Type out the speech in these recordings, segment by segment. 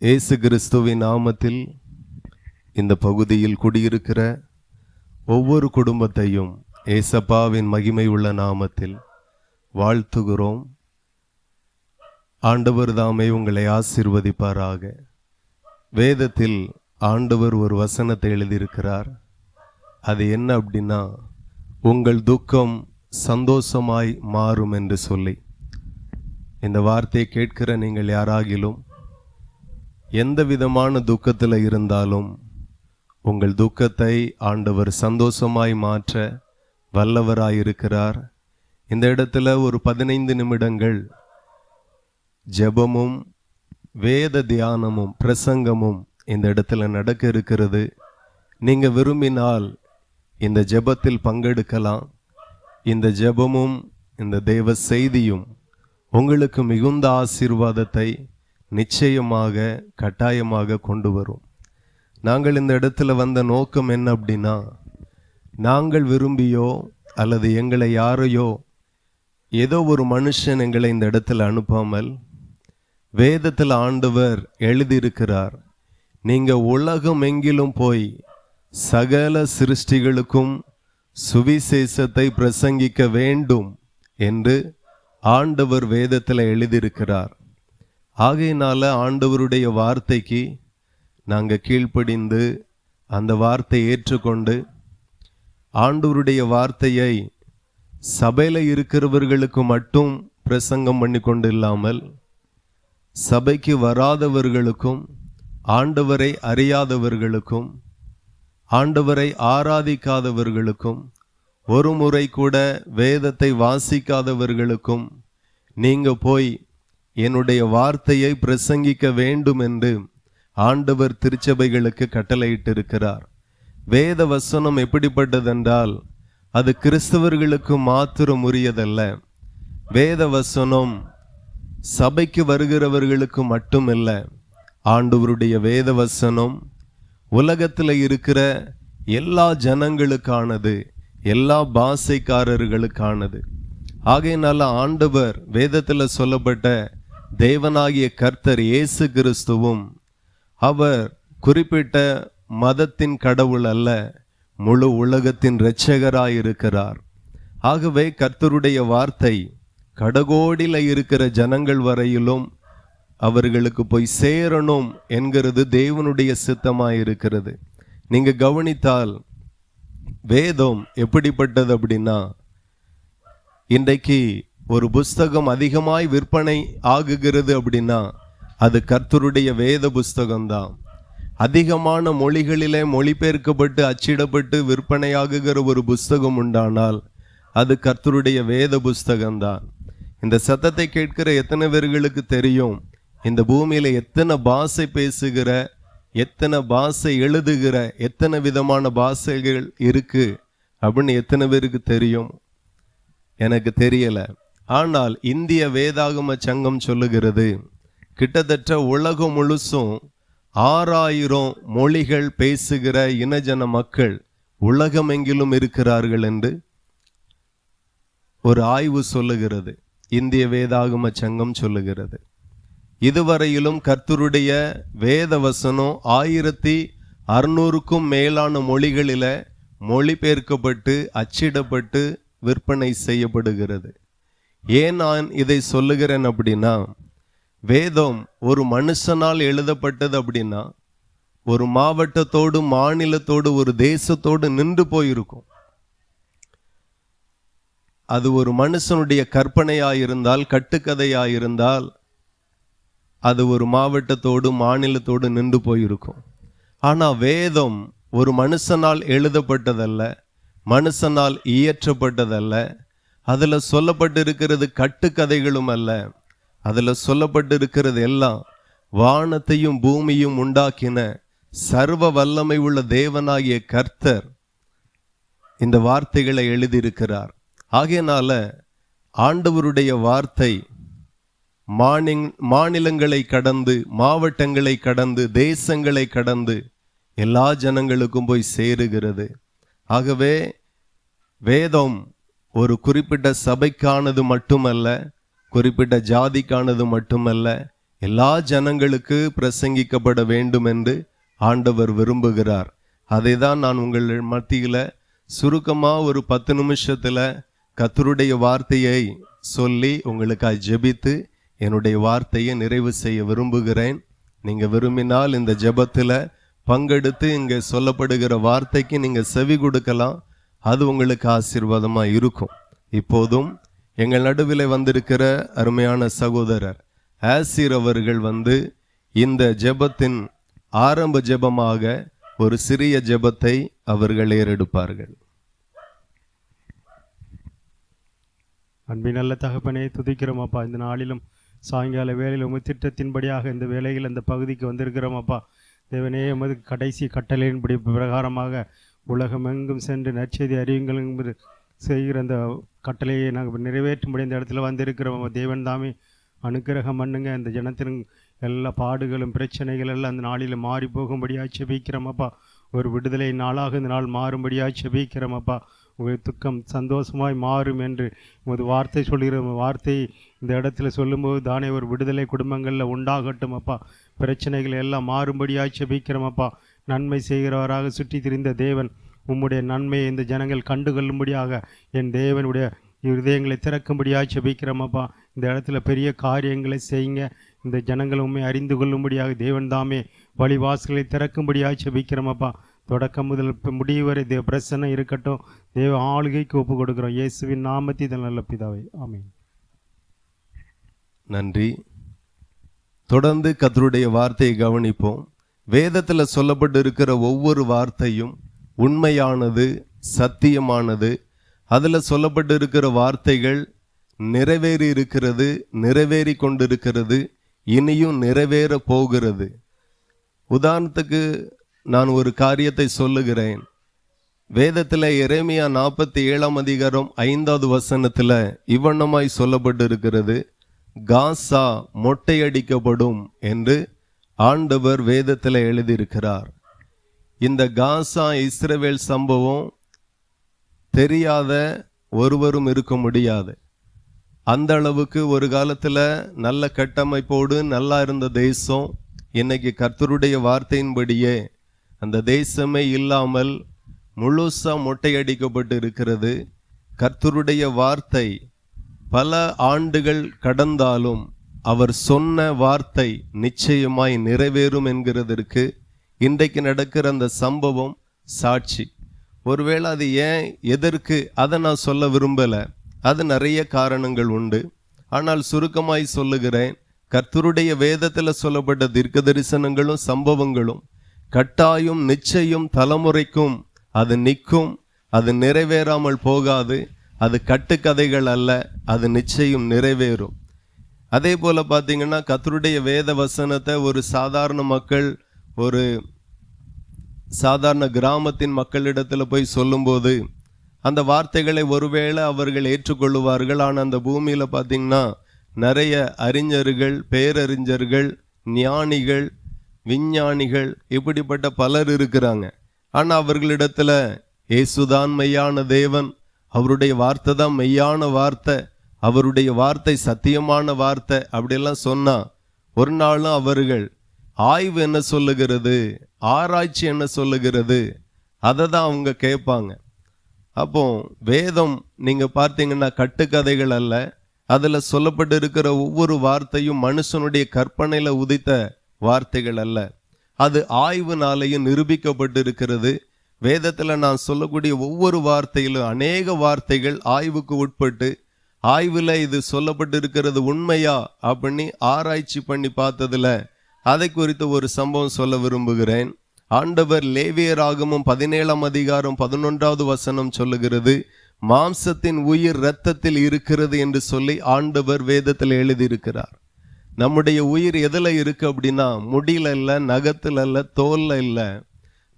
இயேசு கிறிஸ்துவின் நாமத்தில் இந்த பகுதியில் குடியிருக்கிற ஒவ்வொரு குடும்பத்தையும் ஏசப்பாவின் மகிமை உள்ள நாமத்தில் வாழ்த்துகிறோம். ஆண்டவர் தாமே உங்களை ஆசீர்வதிப்பாராக. வேதத்தில் ஆண்டவர் ஒரு வசனத்தை எழுதியிருக்கிறார். அது என்ன அப்படின்னா, உங்கள் துக்கம் சந்தோஷமாய் மாறும் என்று சொல்லி. இந்த வார்த்தையை கேட்கிற நீங்கள் யாராகிலும் எந்த விதமான துக்கத்தில் இருந்தாலும் உங்கள் துக்கத்தை ஆண்டவர் சந்தோஷமாய் மாற்ற வல்லவராயிருக்கிறார். இந்த இடத்துல ஒரு 15 நிமிடங்கள் ஜெபமும் வேத தியானமும் பிரசங்கமும் இந்த இடத்துல நடக்க இருக்கிறது. நீங்கள் விரும்பினால் இந்த ஜெபத்தில் பங்கெடுக்கலாம். இந்த ஜெபமும் இந்த தேவ செய்தியும் உங்களுக்கு மிகுந்த ஆசீர்வாதத்தை நிச்சயமாக கட்டாயமாக கொண்டு வரும். நாங்கள் இந்த இடத்துல வந்த நோக்கம் என்ன அப்படின்னா, நாங்கள் விரும்பியோ அல்லது எங்களை யாரையோ ஏதோ ஒரு மனுஷன் எங்களை இந்த இடத்துல அனுப்பாமல், வேதத்தில் ஆண்டவர் எழுதியிருக்கிறார், நீங்கள் உலகம் எங்கிலும் போய் சகல சிருஷ்டிகளுக்கும் சுவிசேஷத்தை பிரசங்கிக்க வேண்டும் என்று ஆண்டவர் வேதத்தில் எழுதியிருக்கிறார். ஆகையினால ஆண்டவருடைய வார்த்தைக்கு நாங்கள் கீழ்ப்படிந்து அந்த வார்த்தையை ஏற்றுக்கொண்டு ஆண்டவருடைய வார்த்தையை சபையில் இருக்கிறவர்களுக்கு மட்டும் பிரசங்கம் பண்ணி கொண்டு இல்லாமல், சபைக்கு வராதவர்களுக்கும் ஆண்டவரை அறியாதவர்களுக்கும் ஆண்டவரை ஆராதிக்காதவர்களுக்கும் ஒரு முறை கூட வேதத்தை வாசிக்காதவர்களுக்கும் நீங்கள் போய் என்னுடைய வார்த்தையை பிரசங்கிக்க வேண்டும் என்று ஆண்டவர் திருச்சபைகளுக்கு கட்டளையிட்டிருக்கிறார். வேத வசனம் எப்படிப்பட்டதென்றால், அது கிறிஸ்தவர்களுக்கு மாத்திரம் உரியதல்ல. வேத வசனம் சபைக்கு வருகிறவர்களுக்கு மட்டுமல்ல. ஆண்டவருடைய வேத வசனம் உலகத்தில் இருக்கிற எல்லா ஜனங்களுக்கானது, எல்லா பாஷைக்காரர்களுக்கானது. ஆகையினால ஆண்டவர் வேதத்தில் சொல்லப்பட்ட தேவனாகிய கர்த்தர் இயேசு கிறிஸ்துவும் அவர் குறிப்பிட்ட மதத்தின் கடவுள் அல்ல, முழு உலகத்தின் இரட்சகராயிருக்கிறார். ஆகவே கர்த்தருடைய வார்த்தை கடகோடியில் இருக்கிற ஜனங்கள் வரையிலும் அவர்களுக்கு போய் சேரணும் என்கிறது தேவனுடைய சித்தமாயிருக்கிறது. நீங்க கவனித்தால் வேதம் எப்படிப்பட்டது அப்படின்னா, இன்றைக்கு ஒரு புஸ்தகம் அதிகமாய் விற்பனை ஆகுகிறது அப்படின்னா அது கர்த்தருடைய வேத புஸ்தகம்தான். அதிகமான மொழிகளிலே மொழிபெயர்க்கப்பட்டு அச்சிடப்பட்டு விற்பனையாகுகிற ஒரு புஸ்தகம் உண்டானால் அது கர்த்தருடைய வேத புஸ்தகம்தான். இந்த சத்தத்தை கேட்கிற எத்தனை பேர்களுக்கு தெரியும், இந்த பூமியில எத்தனை பாஷை பேசுகிற, எத்தனை பாஷை எழுதுகிற, எத்தனை விதமான பாஷைகள் இருக்கு அப்படின்னு எத்தனை பேருக்கு தெரியும்? எனக்கு தெரியல. ஆனால் இந்திய வேதாகம சங்கம் சொல்லுகிறது, கிட்டத்தட்ட உலகம் முழுசும் 6000 மொழிகள் பேசுகிற இனஜன மக்கள் உலகமெங்கிலும் இருக்கிறார்கள் என்று ஒரு ஆய்வு சொல்லுகிறது. இந்திய வேதாகம சங்கம் சொல்லுகிறது. இதுவரையிலும் கர்த்தருடைய வேத வசனம் 1600க்கும் மேலான மொழிகளில மொழிபெயர்க்கப்பட்டு அச்சிடப்பட்டு விற்பனை செய்யப்படுகிறது. ஏன் நான் இதை சொல்லுகிறேன் அப்படின்னா, வேதம் ஒரு மனுஷனால் எழுதப்பட்டது அப்படின்னா ஒரு மாவட்டத்தோடு, மாநிலத்தோடு, ஒரு தேசத்தோடு நின்று போயிருக்கும். அது ஒரு மனுஷனுடைய கற்பனையாயிருந்தால், கட்டுக்கதையாயிருந்தால் அது ஒரு மாவட்டத்தோடு, மாநிலத்தோடு நின்று போயிருக்கும். ஆனால் வேதம் ஒரு மனுஷனால் எழுதப்பட்டதல்ல, மனுஷனால் இயற்றப்பட்டதல்ல. அதில் சொல்லப்பட்டிருக்கிறது கட்டுக்கதைகளும் அல்ல. அதில் சொல்லப்பட்டிருக்கிறது எல்லாம் வானத்தையும் பூமியும் உண்டாக்கின சர்வ வல்லமை உள்ள தேவனாகிய கர்த்தர் இந்த வார்த்தைகளை எழுதியிருக்கிறார். ஆகையினால ஆண்டவருடைய வார்த்தை மாநிலங்களை கடந்து, மாவட்டங்களை கடந்து, தேசங்களை கடந்து எல்லா ஜனங்களுக்கும் போய் சேருகிறது. ஆகவே வேதம் ஒரு குறிப்பிட்ட சபைக்கானது மட்டுமல்ல, குறிப்பிட்ட ஜாதிக்கானது மட்டுமல்ல, எல்லா ஜனங்களுக்கு பிரசங்கிக்கப்பட வேண்டும் என்று ஆண்டவர் விரும்புகிறார். அதை தான் நான் உங்கள் மத்தியில் சுருக்கமாக ஒரு 10 நிமிஷத்தில் கர்த்தருடைய வார்த்தையை சொல்லி உங்களுக்காக ஜெபித்து என்னுடைய வார்த்தையை நிறைவு செய்ய விரும்புகிறேன். நீங்கள் விரும்பினால் இந்த ஜெபத்தில் பங்கெடுத்து இங்கே சொல்லப்படுகிற வார்த்தைக்கு நீங்கள் செவி கொடுக்கலாம். அது உங்களுக்கு ஆசீர்வாதமாக இருக்கும். இப்போதும் எங்கள் நடுவில் வந்திருக்கிற அருமையான சகோதரர் ஆசீர் அவர்கள் இந்த ஜெபத்தின் ஆரம்ப ஜெபமாக ஒரு சிறிய ஜெபத்தை அவர்கள் ஏறெடுப்பார்கள். அன்பின் நல்ல தகப்பனே, துதிக்கிறோம் அப்பா. இந்த நாளிலும் சாயங்கால வேளையில் உங்கள் திட்டத்தின்படியாக இந்த வேளையில் அந்த பகுதிக்கு வந்திருக்கிறோம் அப்பா. தேவனே, எமது கடைசி கட்டளையின்படி பிரகாரமாக உலகமெங்கும் சென்று நற்செய்தி அறியுங்கள் என்பது செய்கிற அந்த கட்டளையை நாங்கள் நிறைவேற்றும்படி இந்த இடத்துல வந்திருக்கிறோம். தேவன் தாமே அனுக்கிரகம் பண்ணுங்க. அந்த ஜனத்தின் எல்லா பாடுகளும் பிரச்சனைகள் எல்லாம் அந்த நாளில் மாறி போகும்படியாக செபிக்கிறோம் அப்பா. ஒரு விடுதலை நாளாக இந்த நாள் மாறும்படியாக செபிக்கிறோம் அப்பா. உங்கள் துக்கம் சந்தோஷமாய் மாறும் என்று உமது வார்த்தை சொல்கிற வார்த்தையை இந்த இடத்துல சொல்லும்போது தானே ஒரு விடுதலை குடும்பங்களில் உண்டாகட்டும் அப்பா. பிரச்சனைகள் எல்லாம் மாறும்படியாக செபிக்கிறோம் அப்பா. நன்மை செய்கிறவராக சுற்றி திரிந்த தேவன் உம்முடைய நன்மையை இந்த ஜனங்கள் கண்டுகொள்ளும்படியாக என் தேவனுடைய இருதயங்களை திறக்கும்படியாக செபிக்கிறோம் அப்பா. இந்த இடத்துல பெரிய காரியங்களை செய்யுங்க. இந்த ஜனங்கள் உண்மை அறிந்து கொள்ளும்படியாக தேவன் தாமே வழிவாசல்களை திறக்கும்படியாக செபிக்கிறோம் அப்பா. தொடக்கம் முதல் முடிவு வரை தேவ பிரசன்னை இருக்கட்டும். தேவ ஆளுகைக்கு ஒப்பு கொடுக்கிறோம். இயேசுவின் நாமத்தில் நல்ல பிதாவே, ஆமென். நன்றி. தொடர்ந்து கர்த்தருடைய வார்த்தையை கவனிப்போம். வேதத்தில் சொல்லப்பட்டு இருக்கிற ஒவ்வொரு வார்த்தையும் உண்மையானது, சத்தியமானது. அதில் சொல்லப்பட்டு இருக்கிற வார்த்தைகள் நிறைவேறி இருக்கிறது, நிறைவேறி கொண்டிருக்கிறது, இனியும் நிறைவேற போகிறது. உதாரணத்துக்கு நான் ஒரு காரியத்தை சொல்லுகிறேன். வேதத்தில் எரேமியா 47 அதிகாரம் 5வது வசனத்தில் இவ்வண்ணமாய் சொல்லப்பட்டு இருக்கிறது, காசா மொட்டையடிக்கப்படும் என்று ஆண்டவர் வேதத்தில் எழுதியிருக்கிறார். இந்த காசா இஸ்ரவேல் சம்பவம் தெரியாத ஒருவரும் இருக்க முடியாது. அந்த அளவுக்கு ஒரு காலத்தில் நல்ல கட்டமைப்போடு நல்லா இருந்த தேசம் இன்னைக்கு கர்த்தருடைய வார்த்தையின்படியே அந்த தேசமே இல்லாமல் முழுசா மொட்டையடிக்கப்பட்டு இருக்கிறது. கர்த்தருடைய வார்த்தை பல ஆண்டுகள் கடந்தாலும் அவர் சொன்ன வார்த்தை நிச்சயமாய் நிறைவேறும் என்கிறதற்கு இன்றைக்கு நடக்கிற அந்த சம்பவம் சாட்சி. ஒருவேளை அது ஏன், எதற்கு, அதை நான் சொல்ல விரும்பலை. அது நிறைய காரணங்கள் உண்டு. ஆனால் சுருக்கமாய் சொல்லுகிறேன், கர்த்தருடைய வேதத்தில் சொல்லப்பட்ட தீர்க்க தரிசனங்களும் சம்பவங்களும் கட்டாயம் நிச்சயம் தலைமுறைக்கும் அது நிற்கும். அது நிறைவேறாமல் போகாது. அது கட்டுக்கதைகள் அல்ல, அது நிச்சயம் நிறைவேறும். அதே போல் பார்த்தீங்கன்னா கர்த்தருடைய வேத வசனத்தை ஒரு சாதாரண மக்கள், ஒரு சாதாரண கிராமத்தின் மக்களிடத்தில் போய் சொல்லும்போது அந்த வார்த்தைகளை ஒருவேளை அவர்கள் ஏற்றுக்கொள்ளுவார்கள். ஆனால் அந்த பூமியில் பார்த்தீங்கன்னா நிறைய அறிஞர்கள், பேரறிஞர்கள், ஞானிகள், விஞ்ஞானிகள், இப்படிப்பட்ட பலர் இருக்கிறாங்க. ஆனால் அவர்களிடத்தில் இயேசுதான் மெய்யான தேவன், அவருடைய வார்த்தை தான் மெய்யான வார்த்தை, அவருடைய வார்த்தை சத்தியமான வார்த்தை அப்படியெல்லாம் சொன்னால் ஒரு நாளும் அவர்கள் ஆய்வு என்ன சொல்லுகிறது, ஆராய்ச்சி என்ன சொல்லுகிறது, அதை தான் அவங்க கேட்பாங்க. அப்போ வேதம் நீங்கள் பார்த்தீங்கன்னா கட்டுக்கதைகள் அல்ல. அதில் சொல்லப்பட்டு இருக்கிற ஒவ்வொரு வார்த்தையும் மனுஷனுடைய கற்பனையில் உதித்த வார்த்தைகள் அல்ல. அது ஆய்வுனாலேயும் நிரூபிக்கப்பட்டு இருக்கிறது. வேதத்தில் நான் சொல்லக்கூடிய ஒவ்வொரு வார்த்தையிலும் அநேக வார்த்தைகள் ஆய்வுக்கு உட்பட்டு, ஆய்வில் இது சொல்லப்பட்டு இருக்கிறது உண்மையா அப்படின்னு ஆராய்ச்சி பண்ணி பார்த்ததுல அதை குறித்து ஒரு சம்பவம் சொல்ல விரும்புகிறேன். ஆண்டவர் லேவியராகமம் 17 அதிகாரம் 11வது வசனம் சொல்லுகிறது, மாம்சத்தின் உயிர் இரத்தத்தில் இருக்கிறது என்று சொல்லி ஆண்டவர் வேதத்தில் எழுதியிருக்கிறார். நம்முடைய உயிர் எதில் இருக்கு அப்படின்னா முடியல இல்லை, நகத்தில் இல்லை, தோல்ல இல்லை.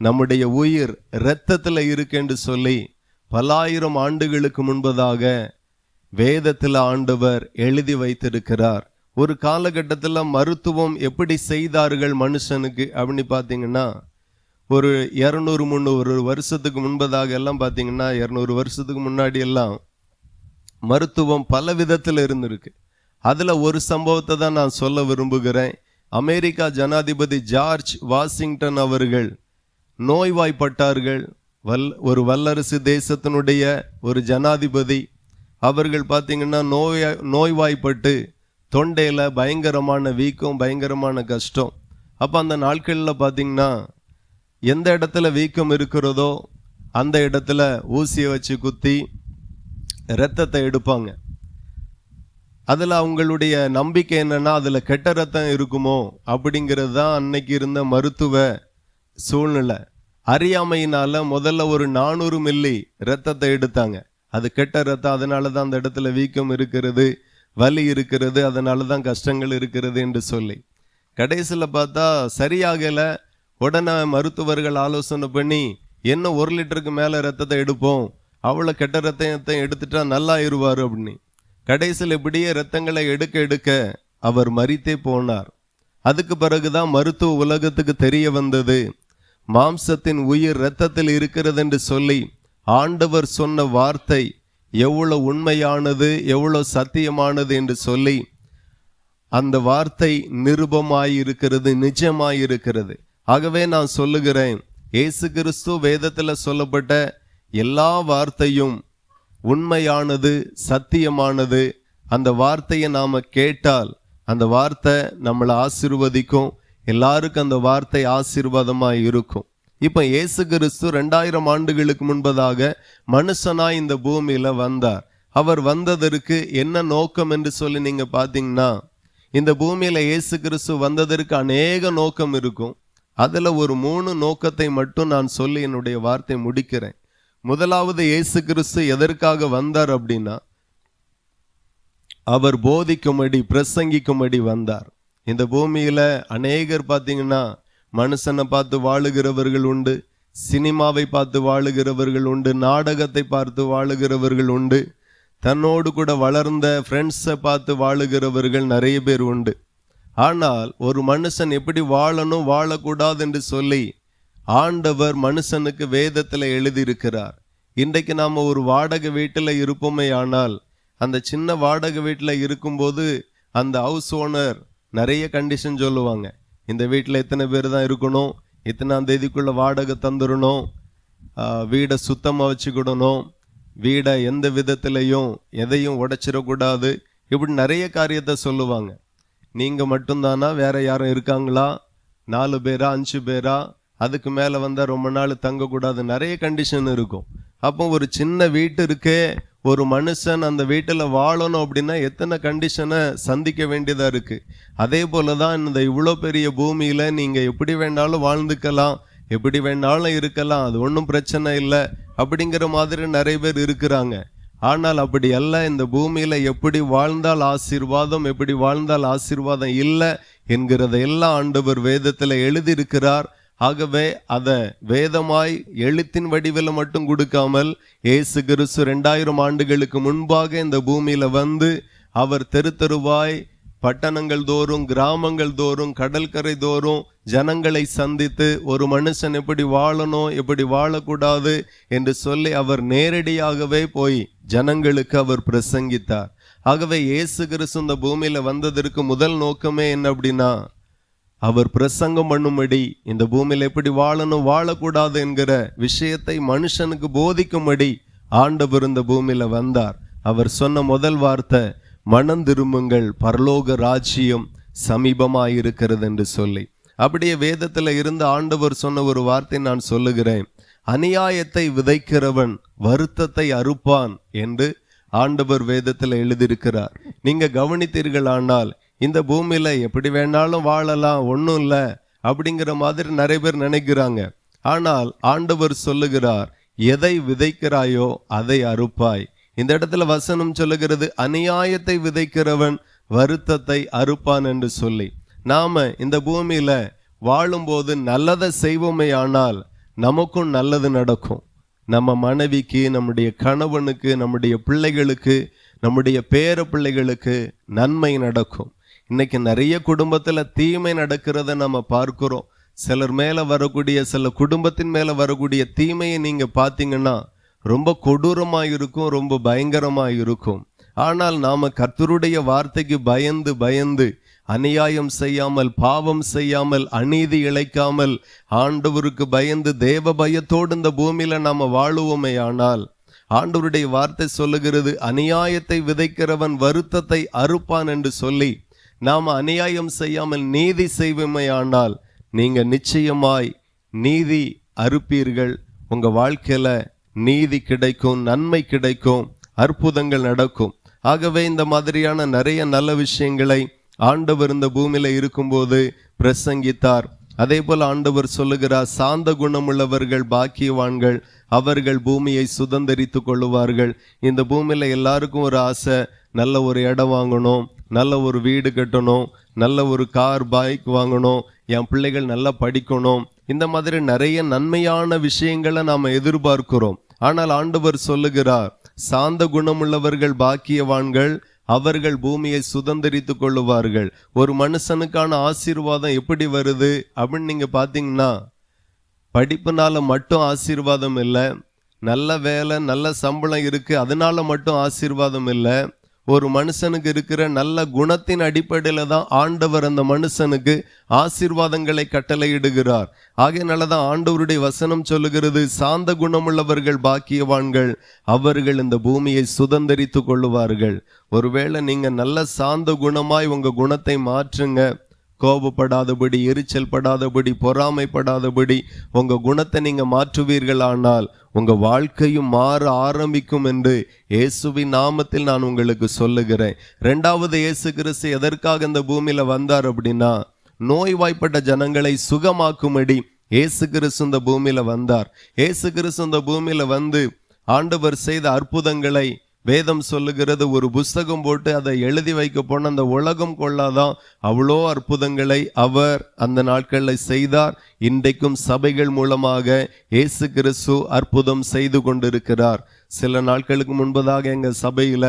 நம்முடைய உயிர் இரத்தத்தில் இருக்கு என்று சொல்லி பல்லாயிரம் ஆண்டுகளுக்கு முன்பதாக வேதத்தில் ஆண்டவர் எழுதி வைத்திருக்கிறார். ஒரு காலகட்டத்தில் மருத்துவம் எப்படி செய்தார்கள் மனுஷனுக்கு அப்படின்னு பார்த்தீங்கன்னா, ஒரு 200-300 வருஷத்துக்கு முன்பதாக எல்லாம் பார்த்தீங்கன்னா, 200 வருஷத்துக்கு முன்னாடி எல்லாம் மருத்துவம் பல விதத்தில் இருந்திருக்கு. அதில் ஒரு சம்பவத்தை தான் நான் சொல்ல விரும்புகிறேன். அமெரிக்கா ஜனாதிபதி ஜார்ஜ் வாஷிங்டன் அவர்கள் நோய்வாய்ப்பட்டார்கள். ஒரு வல்லரசு தேசத்தினுடைய ஒரு ஜனாதிபதி அவர்கள் பார்த்தீங்கன்னா நோய்வாய்ப்பட்டு தொண்டையில் பயங்கரமான வீக்கம், பயங்கரமான கஷ்டம். அப்போ அந்த நாட்களில் பார்த்தீங்கன்னா எந்த இடத்துல வீக்கம் இருக்கிறதோ அந்த இடத்துல ஊசியை வச்சு குத்தி இரத்தத்தை எடுப்பாங்க. அதில் அவங்களுடைய நம்பிக்கை என்னன்னா அதில் கெட்ட ரத்தம் இருக்குமோ அப்படிங்கிறது தான் அன்னைக்கு இருந்த மருத்துவ சூழ்நிலை. அறியாமையினால முதல்ல ஒரு 400 மில்லி ரத்தத்தை எடுத்தாங்க. அது கெட்ட ரத்தம், அதனால தான் அந்த இடத்துல வீக்கம் இருக்கிறது, வலி இருக்கிறது, அதனால தான் கஷ்டங்கள் இருக்கிறது என்று சொல்லி கடைசியில் பார்த்தா சரியாகலை. உடனே மருத்துவர்கள் ஆலோசனை பண்ணி என்ன 1 லிட்டருக்கு மேலே ரத்தத்தை எடுப்போம், அவ்வளோ கெட்ட ரத்தத்தை எடுத்துட்டா நல்லா இருவார் அப்படின்னு. கடைசியில் இப்படியே ரத்தங்களை எடுக்க எடுக்க அவர் மரித்தே போனார். அதுக்கு பிறகுதான் மருத்துவ உலகத்துக்கு தெரிய வந்தது மாம்சத்தின் உயிர் இரத்தத்தில் இருக்கிறது என்று சொல்லி ஆண்டவர் சொன்ன வார்த்தை எவ்வளவு உண்மையானது, எவ்வளவு சத்தியமானது என்று சொல்லி அந்த வார்த்தை நிருபமாயிருக்கிறது, நிஜமாயிருக்கிறது. ஆகவே நான் சொல்லுகிறேன், இயேசு கிறிஸ்து வேதத்தில் சொல்லப்பட்ட எல்லா வார்த்தையும் உண்மையானது, சத்தியமானது. அந்த வார்த்தையை நாம் கேட்டால் அந்த வார்த்தை நம்மளை ஆசீர்வதிக்கும். எல்லாருக்கும் அந்த வார்த்தை ஆசீர்வாதமாய் இருக்கும். இப்போ இயேசு கிறிஸ்து 2000 ஆண்டுகளுக்கு முன்பதாக மனுஷனாய் இந்த பூமியில வந்தார். அவர் வந்ததற்கு என்ன நோக்கம் என்று சொல்லி நீங்க பார்த்தீங்கன்னா, இந்த பூமியில இயேசு கிறிஸ்து வந்ததற்கு அநேக நோக்கம் இருக்கும். அதுல ஒரு 3 நோக்கத்தை மட்டும் நான் சொல்லி என்னுடைய வார்த்தை முடிக்கிறேன். முதலாவது, இயேசு கிறிஸ்து எதற்காக வந்தார் அப்படின்னா, அவர் போதிக்கும்படி, பிரசங்கிக்கும்படி வந்தார். இந்த பூமியில அநேகர் பார்த்தீங்கன்னா மனுஷனை பார்த்து வாழுகிறவர்கள் உண்டு, சினிமாவை பார்த்து வாழுகிறவர்கள் உண்டு, நாடகத்தை பார்த்து வாழுகிறவர்கள் உண்டு, தன்னோடு கூட வளர்ந்த ஃப்ரெண்ட்ஸை பார்த்து வாழுகிறவர்கள் நிறைய பேர் உண்டு. ஆனால் ஒரு மனுஷன் எப்படி வாழணும், வாழக்கூடாது என்று சொல்லி ஆண்டவர் மனுஷனுக்கு வேதத்தில் எழுதியிருக்கிறார். இன்றைக்கு நாம் ஒரு வாடகை வீட்டில் இருப்போமே, ஆனால் அந்த சின்ன வாடகை வீட்டில் இருக்கும்போது அந்த ஹவுஸ் ஓனர் நிறைய கண்டிஷன் சொல்லுவாங்க. இந்த வீட்டில் எத்தனை பேர் தான் இருக்கணும், இத்தனாம் தேதிக்குள்ளே வாடகை தந்துடணும், வீடை சுத்தமாக வச்சுக்கிடணும், வீடை எந்த விதத்திலையும் எதையும் உடைச்சிடக்கூடாது, இப்படி நிறைய காரியத்தை சொல்லுவாங்க. நீங்கள் மட்டும்தானா, வேற யாரும் இருக்காங்களா, 4 பேரா 5 பேரா, அதுக்கு மேலே வந்தால் ரொம்ப நாள் தங்கக்கூடாது, நிறைய கண்டிஷன் இருக்கும். அப்போ ஒரு சின்ன வீட்டு இருக்கே, ஒரு மனுஷன் அந்த வீட்டில் வாழணும் அப்படின்னா எத்தனை கண்டிஷனை சந்திக்க வேண்டியதாக இருக்குது. அதே போல தான் இந்த இவ்வளோ பெரிய பூமியில் நீங்கள் எப்படி வேணாலும் வாழ்ந்துக்கலாம், எப்படி வேணாலும் இருக்கலாம், அது ஒன்றும் பிரச்சனை இல்லை அப்படிங்கிற மாதிரி நிறைய பேர் இருக்கிறாங்க. ஆனால் அப்படி அல்ல. இந்த பூமியில் எப்படி வாழ்ந்தால் ஆசீர்வாதம், எப்படி வாழ்ந்தால் ஆசீர்வாதம் இல்லை என்கிறதையெல்லாம் ஆண்டவர் வேதத்தில் எழுதியிருக்கிறார். ஆகவே அதை வேதமாய் எழுத்தின் வடிவில் மட்டும் கொடுக்காமல், இயேசு கிறிஸ்து 2000 ஆண்டுகளுக்கு முன்பாக இந்த பூமியில வந்து அவர் தெரு தெருவாய், பட்டணங்கள் தோறும், கிராமங்கள் தோறும், கடற்கரை தோறும் ஜனங்களை சந்தித்து ஒரு மனுஷன் எப்படி வாழணும், எப்படி வாழக்கூடாது என்று சொல்லி அவர் நேரடியாகவே போய் ஜனங்களுக்கு அவர் பிரசங்கித்தார். ஆகவே இயேசு கிறிஸ்து இந்த பூமியில வந்ததற்கு முதல் நோக்கமே என்ன அப்படின்னா, அவர் பிரசங்கம் பண்ணும்படி, இந்த பூமியில் எப்படி வாழணும், வாழக்கூடாது என்கிற விஷயத்தை மனுஷனுக்கு போதிக்கும்படி ஆண்டவர் இந்த பூமியில வந்தார். அவர் சொன்ன முதல் வார்த்தை, மனம் திரும்புங்கள், பரலோக ராஜ்யம் சமீபமாயிருக்கிறது என்று சொல்லி. அப்படியே வேதத்தில் இருந்து ஆண்டவர் சொன்ன ஒரு வார்த்தை நான் சொல்லுகிறேன். அநியாயத்தை விதைக்கிறவன் வருத்தத்தை அறுப்பான் என்று ஆண்டவர் வேதத்தில் எழுதியிருக்கிறார். நீங்க கவனித்தீர்களானால் இந்த பூமியில எப்படி வேணாலும் வாழலாம், ஒன்றும் இல்லை அப்படிங்கிற மாதிரி நிறைய பேர் நினைக்கிறாங்க. ஆனால் ஆண்டவர் சொல்லுகிறார், எதை விதைக்கிறாயோ அதை அறுப்பாய். இந்த இடத்துல வசனம் சொல்லுகிறது, அநியாயத்தை விதைக்கிறவன் வருத்தத்தை அறுப்பான் என்று சொல்லி. நாம இந்த பூமியில வாழும்போது நல்லதை செய்வோமே, ஆனால் நமக்கும் நல்லது நடக்கும். நம்ம மனைவிக்கு, நம்முடைய கணவனுக்கு, நம்முடைய பிள்ளைகளுக்கு, நம்முடைய பேர பிள்ளைகளுக்கு நன்மை நடக்கும். இன்னைக்கு நிறைய குடும்பத்தில் தீமை நடக்கிறத நம்ம பார்க்கிறோம். சிலர் மேலே வரக்கூடிய, சில குடும்பத்தின் மேலே வரக்கூடிய தீமையை நீங்கள் பார்த்தீங்கன்னா ரொம்ப கொடூரமாக இருக்கும், ரொம்ப பயங்கரமாக இருக்கும். ஆனால் நாம் கர்த்தருடைய வார்த்தைக்கு பயந்து பயந்து அநியாயம் செய்யாமல், பாவம் செய்யாமல், அநீதி இழைக்காமல், ஆண்டவருக்கு பயந்து தேவ பயத்தோடு இந்த பூமியில நாம வாழுவோமே ஆனால், ஆண்டவருடைய வார்த்தை சொல்லுகிறது, அநியாயத்தை விதைக்கிறவன் வருத்தத்தை அறுப்பான் என்று சொல்லி, நாம அநியாயம் செய்யாமல் நீதி செய்வோமே ஆனால் நீங்க நிச்சயமாய் நீதி அறுப்பீர்கள். உங்க வாழ்க்கையில நீதி கிடைக்கும், நன்மை கிடைக்கும், அற்புதங்கள் நடக்கும். ஆகவே இந்த மாதிரியான நிறைய நல்ல விஷயங்களை ஆண்டவர் இந்த பூமியில இருக்கும்போது பிரசங்கித்தார். அதே போல ஆண்டவர் சொல்லுகிறார், சாந்த குணமுள்ளவர்கள் பாக்கியவான்கள், அவர்கள் பூமியை சுதந்தரித்து கொள்ளுவார்கள். இந்த பூமியில எல்லாருக்கும் ஒரு ஆசை, நல்ல ஒரு இடம் வாங்கணும், நல்ல ஒரு வீடு கட்டணும், நல்ல ஒரு கார் பைக் வாங்கணும், என் பிள்ளைகள் நல்லா படிக்கணும். இந்த மாதிரி நிறைய நன்மையான விஷயங்களை நாம் எதிர்பார்க்கிறோம். ஆனால் ஆண்டவர் சொல்லுகிறார், சாந்த குணமுள்ளவர்கள் பாக்கியவான்கள், அவர்கள் பூமியை சுதந்தரித்து கொள்ளுவார்கள். ஒரு மனுஷனுக்கான ஆசீர்வாதம் எப்படி வருது அப்படின்னு நீங்க பாத்தீங்கன்னா, படிப்புனால மட்டும் ஆசீர்வாதம் இல்லை, நல்ல வேலை நல்ல சம்பளம் இருக்கு அதனால மட்டும் ஆசீர்வாதம் இல்லை. ஒரு மனுஷனுக்கு இருக்கிற நல்ல குணத்தின் அடிப்படையில தான் ஆண்டவர் அந்த மனுஷனுக்கு ஆசீர்வாதங்களை கட்டளையிடுகிறார். ஆகையினாலதான் ஆண்டவருடைய வசனம் சொல்லுகிறது, சாந்த குணமுள்ளவர்கள் பாக்கியவான்கள், அவர்கள் இந்த பூமியை சுதந்தரித்து கொள்ளுவார்கள். ஒருவேளை நீங்க நல்ல சாந்த குணமாய் உங்க குணத்தை மாற்றுங்க. கோபப்படாதபடி, எரிச்சல் படாதபடி, பொறாமைப்படாதபடி உங்க குணத்தை நீங்க மாற்றுவீர்களானால் உங்க வாழ்க்கையும் மாற ஆரம்பிக்கும் என்று இயேசுவின் நாமத்தில் நான் உங்களுக்கு சொல்லுகிறேன். இரண்டாவது, இயேசு கிறிஸ்து எதற்காக இந்த பூமியில வந்தார் அப்படின்னா, நோய்வாய்ப்பட்ட ஜனங்களை சுகமாக்கும்படி இயேசு கிறிஸ்து இந்த பூமியில வந்தார். இயேசு கிறிஸ்து இந்த பூமியில வந்து ஆண்டவர் செய்த அற்புதங்களை வேதம் சொல்லுகிறது, ஒரு புஸ்தகம் போட்டு அதை எழுதி வைக்க போன அந்த உலகம் கொள்ளாதான் அவ்வளோ அற்புதங்களை அவர் அந்த நாட்களில் செய்தார். இன்றைக்கும் சபைகள் மூலமாக இயேசு கிறிஸ்து அற்புதம் செய்து கொண்டிருக்கிறார். சில நாட்களுக்கு முன்பதாக எங்க சபையில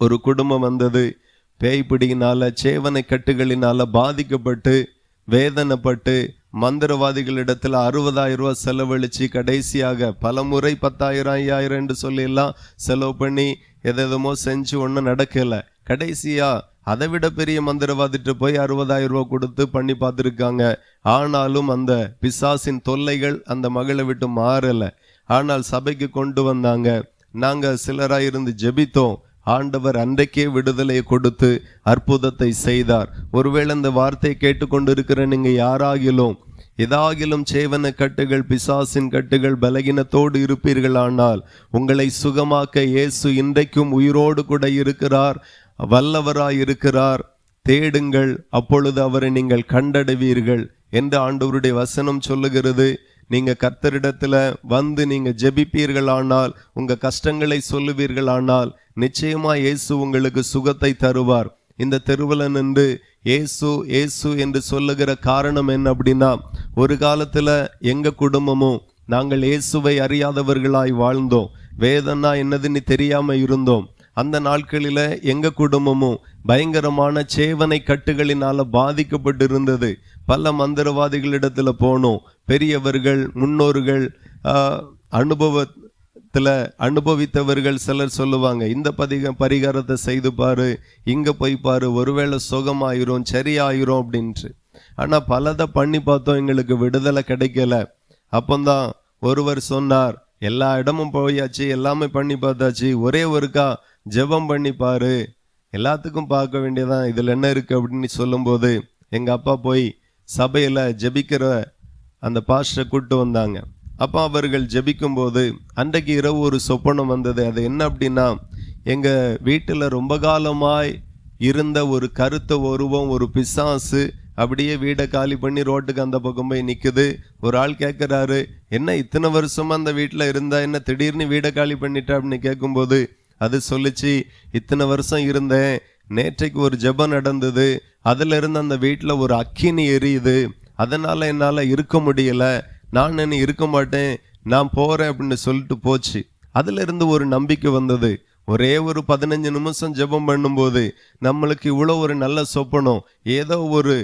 ஒரு குடும்பம் வந்தது. பேய்பிடியினால, சேவனை கட்டுகளினால பாதிக்கப்பட்டு வேதனைப்பட்டு மந்திரவாதிகளிடத்துல 60,000 ரூபாய் செலவழிச்சு கடைசியாக பல முறை 10,000 5,000 என்று சொல்லி எல்லாம் செலவு பண்ணி எதோ செஞ்சு ஒன்றும் நடக்கல. கடைசியா அதை விட பெரிய மந்திரவாதிட்டு போய் 60,000 ரூபாய் கொடுத்து பண்ணி பார்த்துருக்காங்க. ஆனாலும் அந்த பிசாசின் தொல்லைகள் அந்த மகளை விட்டு மாறல. ஆனால் சபைக்கு கொண்டு வந்தாங்க. நாங்க சிலராய் இருந்து ஜெபித்தோம். ஆண்டவர் அன்றைக்கே விடுதலை கொடுத்து அற்புதத்தை செய்தார். ஒருவேளை இந்த வார்த்தையை கேட்டுக்கொண்டிருக்கிற நீங்க யாராகிலும் ஏதாகிலும் சேவன கட்டுகள், பிசாசின் கட்டுகள், பலகீனத்தோடு இருப்பீர்களானால் உங்களை சுகமாக்க இயேசு இன்றைக்கும் உயிரோடு கூட இருக்கிறார், வல்லவராய் இருக்கிறார். தேடுங்கள், அப்பொழுது அவரை நீங்கள் கண்டடைவீர்கள் என்று ஆண்டவருடைய வசனம் சொல்லுகிறது. நீங்க கர்த்தரிடத்துல வந்து நீங்க ஜெபிப்பீர்களானால், உங்க கஷ்டங்களை சொல்லுவீர்களானால் நிச்சயமா இயேசு உங்களுக்கு சுகத்தை தருவார். இந்த தெருவில் நின்று இயேசு இயேசு என்று சொல்லுகிற காரணம் என்ன அப்படின்னா, ஒரு காலத்துல எங்க குடும்பமும் நாங்கள் இயேசுவை அறியாதவர்களாய் வாழ்ந்தோம். வேதனா என்னதுன்னு தெரியாம இருந்தோம். அந்த நாட்களில எங்க குடும்பமும் பயங்கரமான சேவனை கட்டுகளினால பாதிக்கப்பட்டு இருந்தது. பல மந்திரவாதிகளிடத்துல போனோம். பெரியவர்கள், முன்னோர்கள், அனுபவித்தவர்கள் சிலர் சொல்லுவாங்க, இந்த பரிகாரத்தை செய்து பாரு, இங்க போய் பாரு, ஒருவேளை சுகமாயிரும், சரியாயிரும் அப்படின்ட்டு. ஆனா பலதை பண்ணி பார்த்தோம், எங்களுக்கு விடுதலை கிடைக்கல. அப்பந்தான் ஒருவர் சொன்னார், எல்லா இடமும் போயாச்சு, எல்லாமே பண்ணி பார்த்தாச்சு, ஒரே ஒருக்கா ஜெபம் பண்ணி பாரு, எல்லாத்துக்கும் பார்க்க வேண்டியதான், இதுல என்ன இருக்கு அப்படின்னு சொல்லும்போது எங்க அப்பா போய் சபையில ஜெபிக்கிற அந்த பாஸ்டரை கூட்டு வந்தாங்க. அப்போ அவர்கள் ஜெபிக்கும் போது அன்றைக்கு இரவு ஒரு சொப்பனம் வந்தது. அது என்ன அப்படின்னா, எங்க வீட்டுல ரொம்ப காலமாய் இருந்த ஒரு கருத்த உருவம், ஒரு பிசாசு அப்படியே வீடை காலி பண்ணி ரோட்டுக்கு அந்த பக்கம் போய் நிக்குது. ஒரு ஆள் கேட்கிறாரு, என்ன இத்தனை வருஷமா அந்த வீட்டுல இருந்தா என்ன திடீர்னு வீடை காலி பண்ணிட்ட அப்படின்னு கேட்கும்போது அது சொல்லிச்சு, இத்தனை வருஷம் இருந்தேன், நேற்றைக்கு ஒரு ஜெபம் நடந்தது, அதுல இருந்து அந்த வீட்டுல ஒரு அக்கினி எரியுது, அதனால என்னால இருக்க முடியல, நான் என்ன இருக்க மாட்டேன், நான் போறேன் அப்படின்னு சொல்லிட்டு போச்சு. அதுல இருந்து ஒரு நம்பிக்கை வந்தது. ஒரே ஒரு 15 நிமிஷம் ஜெபம் பண்ணும்போது நம்மளுக்கு இவ்வளோ ஒரு நல்ல சொப்பனம், ஏதோ ஒரு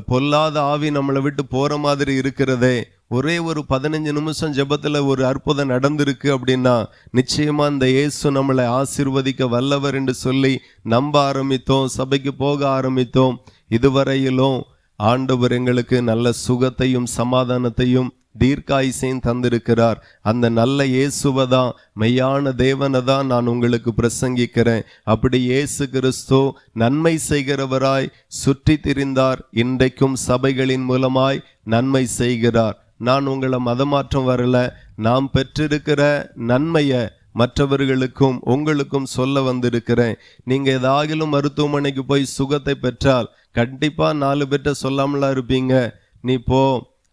பொல்லாத ஆவி நம்மளை விட்டு போற மாதிரி இருக்கிறதே, ஒரே ஒரு 15 நிமிஷம் ஜெபத்துல ஒரு அற்புதம் நடந்திருக்கு அப்படின்னா நிச்சயமா இந்த இயேசு நம்மளை ஆசீர்வதிக்க வல்லவர் என்று சொல்லி நம்ப ஆரம்பித்தோம், சபைக்கு போக ஆரம்பித்தோம். இதுவரையிலும் ஆண்டவர் எங்களுக்கு நல்ல சுகத்தையும் சமாதானத்தையும் தீர்க்காயுசையும் தந்திருக்கிறார். அந்த நல்ல இயேசுவை தான், மெய்யான தேவனை தான் நான் உங்களுக்கு பிரசங்கிக்கிறேன். அப்படி இயேசு கிறிஸ்து நன்மை செய்கிறவராய் சுற்றி திரிந்தார். இன்றைக்கும் சபைகளின் மூலமாய் நன்மை செய்கிறார். நான் உங்களை மதமாற்றம் வரல, நாம் பெற்றிருக்கிற நன்மையை மற்றவர்களுக்கும் உங்களுக்கும் சொல்ல வந்திருக்கிறேன். நீங்க ஏதாகிலும் மருத்துவமனைக்கு போய் சுகத்தை பெற்றால் கண்டிப்பா 4 பேர்ட்ட சொல்லாமலா இருப்பீங்க. நீ போ,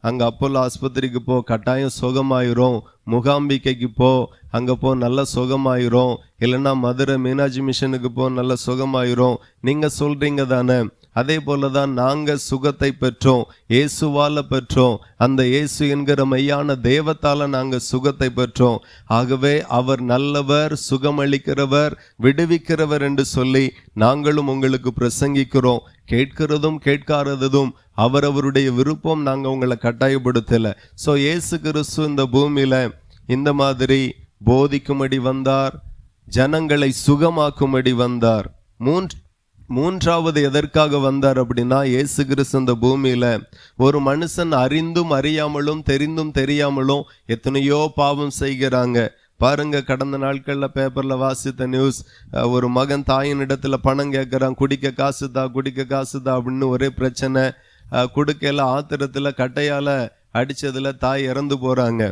அங்க அப்போலோ ஆஸ்பத்திரிக்கு போ, கட்டாயம் சுகமாயிரும். முகாம்பிக்கைக்கு போ, அங்க போ, நல்ல சுகமாயிரும். இல்லைன்னா மதுரை மீனாட்சி மிஷனுக்கு போ, நல்ல சுகமாயிரும். நீங்க சொல்றீங்க தானே? அதே போலதான் நாங்க சுகத்தை பெற்றோம், இயேசுவால பெற்றோம். அந்த இயேசு என்கிற மெய்யான தேவத்தால நாங்க சுகத்தை பெற்றோம். ஆகவே அவர் நல்லவர், சுகமளிக்கிறவர், விடுவிக்கிறவர் என்று சொல்லி நாங்களும் உங்களுக்கு பிரசங்கிக்கிறோம். கேட்கிறதும் கேட்காததும் அவரவருடைய விருப்பம். நாங்க உங்களை கட்டாயப்படுத்தல. சோ இயேசு கிறிஸ்து இந்த பூமியில இந்த மாதிரி போதிக்கும்படி வந்தார், ஜனங்களை சுகமாக்கும்படி வந்தார். மூன்றாவது எதற்காக வந்தார் அப்படின்னா, இயேசு கிறிஸ்து இந்த பூமியில ஒரு மனுஷன் அறிந்தும் அறியாமலும் தெரிந்தும் தெரியாமலும் எத்தனையோ பாவம் செய்கிறாங்க. பாருங்க, கடந்த நாட்கள்ல பேப்பர்ல வாசித்த நியூஸ், ஒரு மகன் தாயின் இடத்துல பணம் கேட்கிறான், குடிக்க காசுதா குடிக்க காசுதா அப்படின்னு ஒரே பிரச்சனை. குடுக்கையில ஆத்திரத்துல கட்டையால அடிச்சதுல தாய் இறந்து போறாங்க.